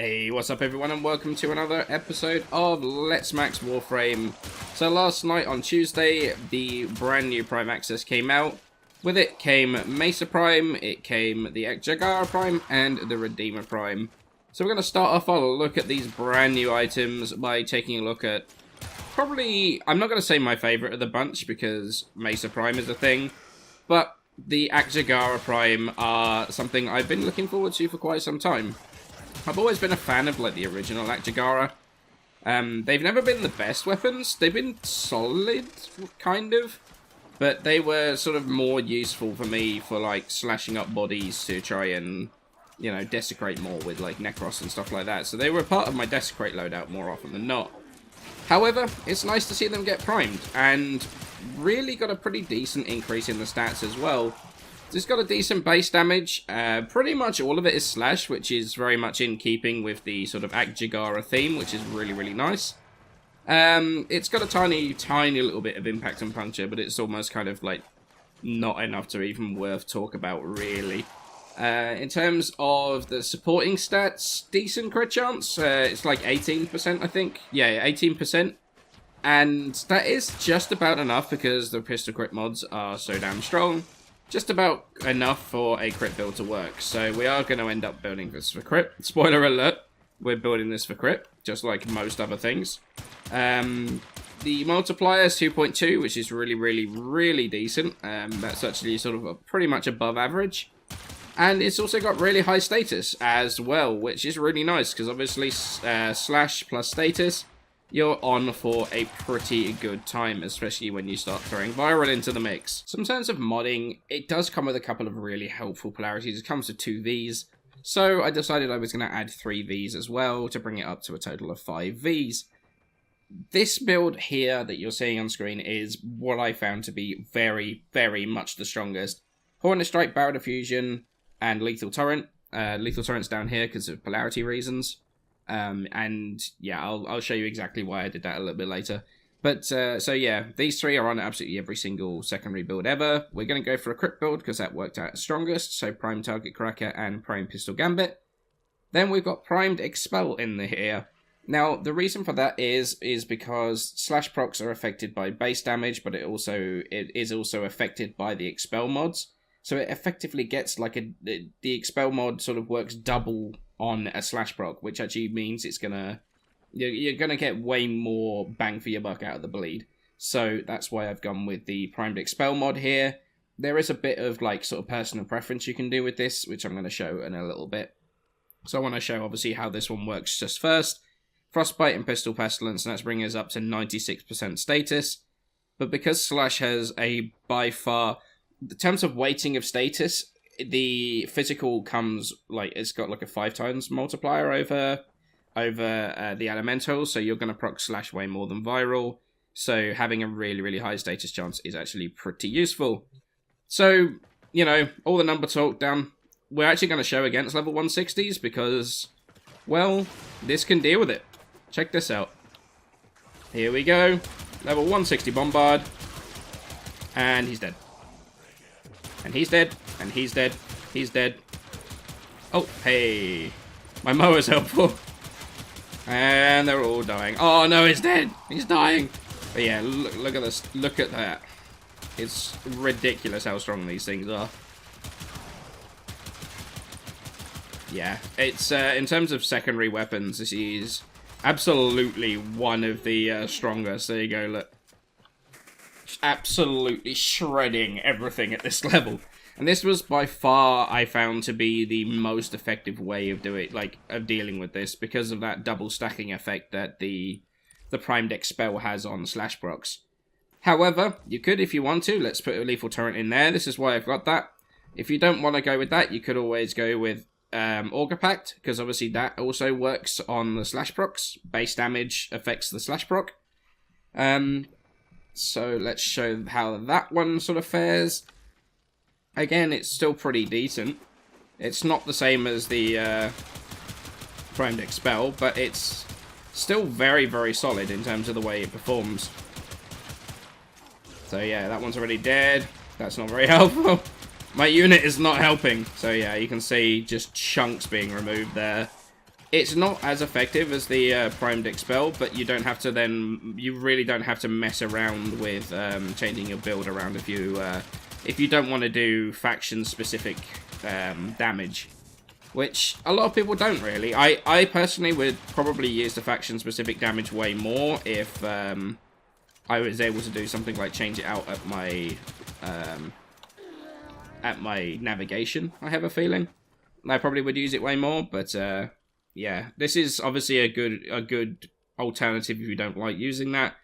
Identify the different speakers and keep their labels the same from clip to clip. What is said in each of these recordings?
Speaker 1: Hey, what's up everyone and welcome to another episode of Let's Max Warframe. So last night on Tuesday, the brand new Prime Access came out. With it came Mesa Prime, it came the Akjagara Prime, and the Redeemer Prime. So we're going to start off our look at these brand new items by taking a look at probably, I'm not going to say my favourite of the bunch because Mesa Prime is a thing, but the Akjagara Prime are something I've been looking forward to for quite some time. I've always been a fan of like the original Akjagara. They've never been the best weapons. They've been solid, kind of. But they were sort of more useful for me for like slashing up bodies to try and, you know, desecrate more with like Necros and stuff like that. So they were part of my desecrate loadout more often than not. However, it's nice to see them get primed and really got a pretty decent increase in the stats as well. It's got a decent base damage. Pretty much all of it is slash, which is very much in keeping with the sort of Akjagara theme, which is really, really nice. It's got a tiny little bit of impact and puncture, but it's almost kind of like not enough to even worth talk about, really. In terms of the supporting stats, decent crit chance. It's like 18%, I think. Yeah, 18%. And that is just about enough because the pistol crit mods are so damn strong. Just about enough for a crit build to work. So we are going to end up building this for crit. Spoiler alert, we're building this for crit, just like most other things. The multiplier is 2.2, which is really decent. That's actually sort of pretty much above average. And it's also got really high status as well, which is really nice, because obviously slash plus status, you're on for a pretty good time, especially when you start throwing viral into the mix. So in terms of modding, it does come with a couple of really helpful polarities. It comes with 2 Vs, so I decided I was going to add 3 Vs as well to bring it up to a total of 5 Vs. This build here that you're seeing on screen is what I found to be very much the strongest. Hornet Strike, Barrel Diffusion, and Lethal Torrent. Lethal Torrent's down here because of polarity reasons. And yeah, I'll show you exactly why I did that a little bit later. But, so yeah, these 3 are on absolutely every single secondary build ever. We're going to go for a crit build because that worked out strongest. So Prime Target Cracker and Prime Pistol Gambit. Then we've got Primed Expel in here. Now, the reason for that is because slash procs are affected by base damage, but it is also affected by the Expel mods. So it effectively gets like the Expel mod sort of works double on a slash proc, which actually means it's you're gonna get way more bang for your buck out of the bleed. So that's why I've gone with the Primed Expel mod here. There is a bit of like sort of personal preference you can do with this, which I'm going to show in a little bit. So I want to show obviously how this one works just first. Frostbite and Pistol Pestilence, and that's bringing us up to 96% status. But because slash has a by far, in terms of weighting of status, the physical comes like it's got like a 5 times multiplier over the elemental, so you're going to proc slash way more than viral. So having a really high status chance is actually pretty useful. So, you know, all the number talk done. We're actually going to show against level 160s because, well, this can deal with it. Check this out. Here we go. Level 160 Bombard. And he's dead. And he's dead. And he's dead. He's dead. Oh, hey. My mower's helpful. And they're all dying. Oh, no, he's dead. He's dying. But yeah, look at this. Look at that. It's ridiculous how strong these things are. Yeah, it's, in terms of secondary weapons, this is absolutely one of the strongest. There you go, look. Just absolutely shredding everything at this level. And this was by far, I found, to be the most effective way of dealing with this, because of that double stacking effect that the Primed Expel has on slash procs. However, you could, if you want to, let's put a Lethal Torrent in there. This is why I've got that. If you don't want to go with that, you could always go with Augur Pact, because obviously that also works on the slash procs. Base damage affects the slash proc. So let's show how that one sort of fares. Again, it's still pretty decent. It's not the same as the Primed Expel, but it's still very solid in terms of the way it performs. So yeah, that one's already dead. That's not very helpful. My unit is not helping. So yeah, you can see just chunks being removed there. It's not as effective as the Prime Gextroll, but you don't have to then, you really don't have to mess around with changing your build around if you don't want to do faction-specific damage, which a lot of people don't really. I personally would probably use the faction-specific damage way more if I was able to do something like change it out at my navigation, I have a feeling. I probably would use it way more, but yeah, this is obviously a good alternative if you don't like using that.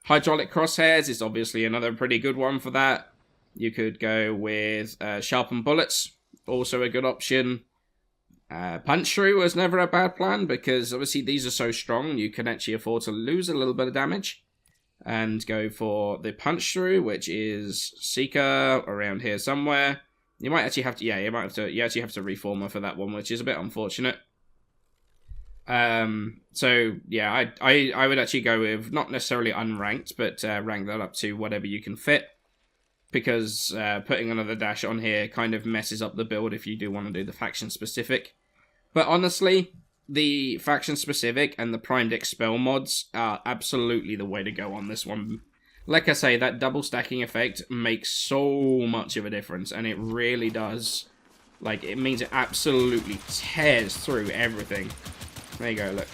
Speaker 1: Hydraulic crosshairs is obviously another pretty good one for that. You could go with sharpened bullets, also a good option. Punch through was never a bad plan, because obviously these are so strong, you can actually afford to lose a little bit of damage. And go for the punch through, which is Seeker around here somewhere. You might actually have to, yeah, you actually have to reformer for that one, which is a bit unfortunate. So yeah, I would actually go with not necessarily unranked, but rank that up to whatever you can fit, because putting another dash on here kind of messes up the build if you do want to do the faction specific. But honestly, the faction specific and the Prime Gextroll mods are absolutely the way to go on this one. Like I say, that double stacking effect makes so much of a difference, and it really does. Like, it means it absolutely tears through everything. There you go, look.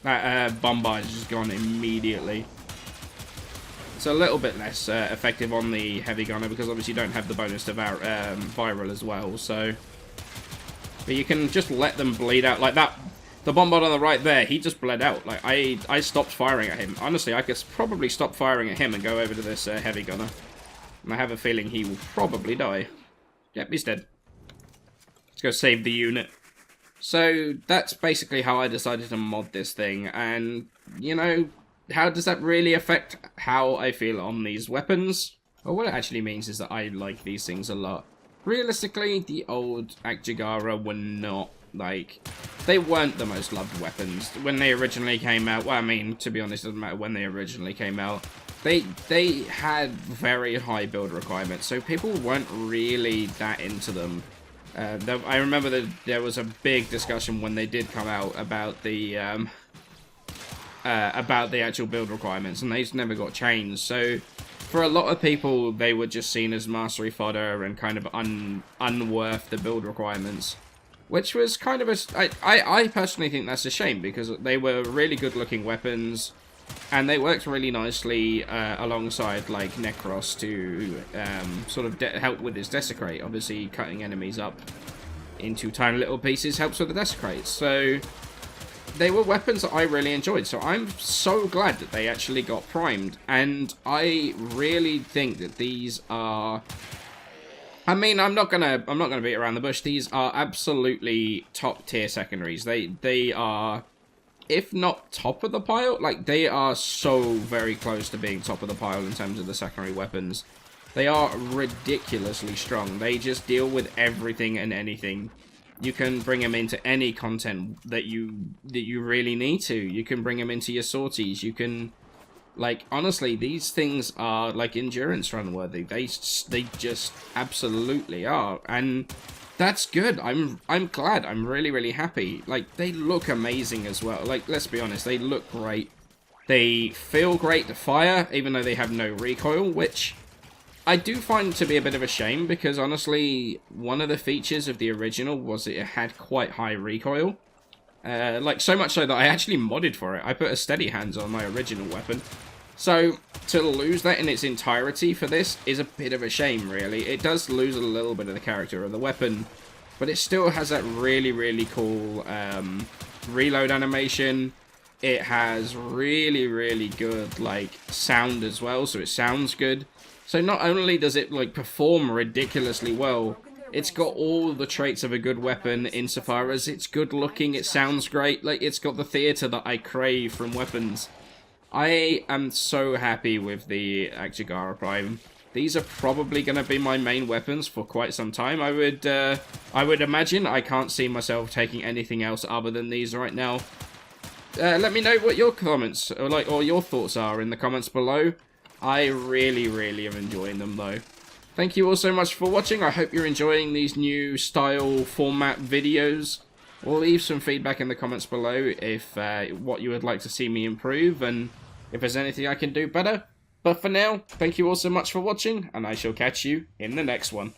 Speaker 1: That bombard has just gone immediately. It's a little bit less effective on the heavy gunner, because obviously you don't have the bonus to viral as well, so... But you can just let them bleed out like that. The bombard on the right there, he just bled out. Like, I stopped firing at him. Honestly, I could probably stop firing at him and go over to this heavy gunner. And I have a feeling he will probably die. Yep, he's dead. Let's go save the unit. So, that's basically how I decided to mod this thing. And, you know, how does that really affect how I feel on these weapons? Well, what it actually means is that I like these things a lot. Realistically, the old Akjagara were not, like, they weren't the most loved weapons. When they originally came out, well, I mean, to be honest, it doesn't matter when they originally came out. They had very high build requirements, so people weren't really that into them. I remember that there was a big discussion when they did come out about the actual build requirements, and they never got changed, so... For a lot of people, they were just seen as mastery fodder and kind of unworth the build requirements. Which was kind of a... I personally think that's a shame, because they were really good-looking weapons, and they worked really nicely alongside, like, Necros to sort of help with his Desecrate. Obviously, cutting enemies up into tiny little pieces helps with the Desecrates. So, they were weapons that I really enjoyed, so I'm so glad that they actually got primed, and I really think that these are... I mean, I'm not gonna beat around the bush. These are absolutely top tier secondaries. They are, if not top of the pile, like, they are so very close to being top of the pile in terms of the secondary weapons. They are ridiculously strong. They just deal with everything and anything. You can bring them into any content that you really need to. You can bring them into your sorties. You can, like, honestly, these things are, like, endurance run worthy. They just absolutely are, and that's good. I'm glad. I'm really, really happy. Like, they look amazing as well. Like, let's be honest, they look great. They feel great to fire, even though they have no recoil, which I do find to be a bit of a shame, because honestly, one of the features of the original was it had quite high recoil. Like, so much so that I actually modded for it. I put a steady hands on my original weapon. So, to lose that in its entirety for this is a bit of a shame, really. It does lose a little bit of the character of the weapon, but it still has that really, really cool reload animation. It has really, really good, like, sound as well, so it sounds good. So not only does it, like, perform ridiculously well, it's got all the traits of a good weapon insofar as it's good looking, it sounds great, like, it's got the theatre that I crave from weapons. I am so happy with the Akjagara Prime. These are probably going to be my main weapons for quite some time. I would imagine. I can't see myself taking anything else other than these right now. Let me know what your comments, or your thoughts are in the comments below. I really, really am enjoying them, though. Thank you all so much for watching. I hope you're enjoying these new style format videos. leave some feedback in the comments below if what you would like to see me improve, and if there's anything I can do better. But for now, thank you all so much for watching, and I shall catch you in the next one.